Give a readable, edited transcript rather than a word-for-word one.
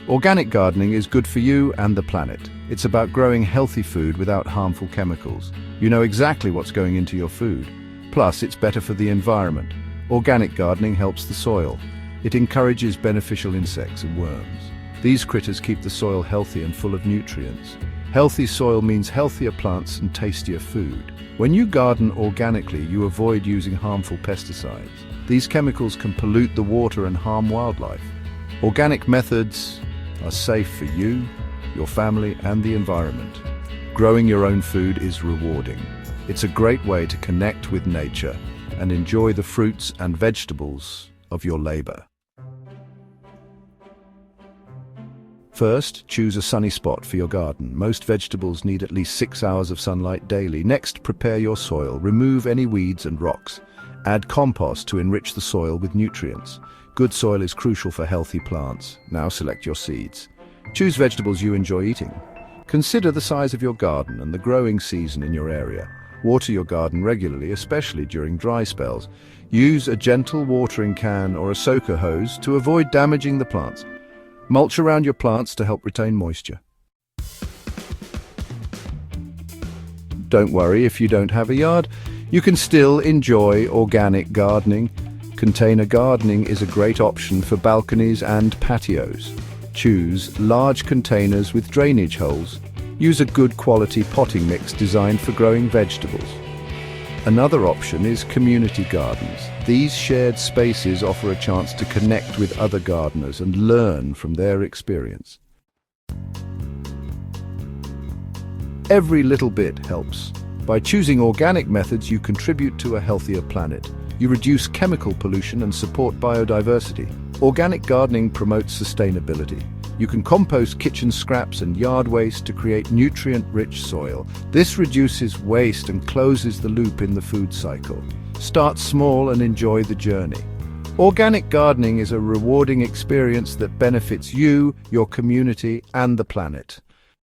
Organic gardening is good for you and the planet. It's about growing healthy food without harmful chemicals. You know exactly what's going into your food. Plus, it's better for the environment. Organic gardening helps the soil. It encourages beneficial insects and worms. These critters keep the soil healthy and full of nutrients. Healthy soil means healthier plants and tastier food. When you garden organically, you avoid using harmful pesticides. These chemicals can pollute the water and harm wildlife. Organic methods are safe for you, your family, and the environment. Growing your own food is rewarding. It's a great way to connect with nature and enjoy the fruits and vegetables of your labor. First, choose a sunny spot for your garden. Most vegetables need at least 6 hours of sunlight daily. Next, prepare your soil. Remove any weeds and rocks. Add compost to enrich the soil with nutrients. Good soil is crucial for healthy plants. Now select your seeds. Choose vegetables you enjoy eating. Consider the size of your garden and the growing season in your area. Water your garden regularly, especially during dry spells. Use a gentle watering can or a soaker hose to avoid damaging the plants. Mulch around your plants to help retain moisture. Don't worry if you don't have a yard. You can still enjoy organic gardening. Container gardening is a great option for balconies and patios. Choose large containers with drainage holes. Use a good quality potting mix designed for growing vegetables. Another option is community gardens. These shared spaces offer a chance to connect with other gardeners and learn from their experience. Every little bit helps. By choosing organic methods, you contribute to a healthier planet. You reduce chemical pollution and support biodiversity. Organic gardening promotes sustainability. You can compost kitchen scraps and yard waste to create nutrient-rich soil. This reduces waste and closes the loop in the food cycle. Start small and enjoy the journey. Organic gardening is a rewarding experience that benefits you, your community, and the planet.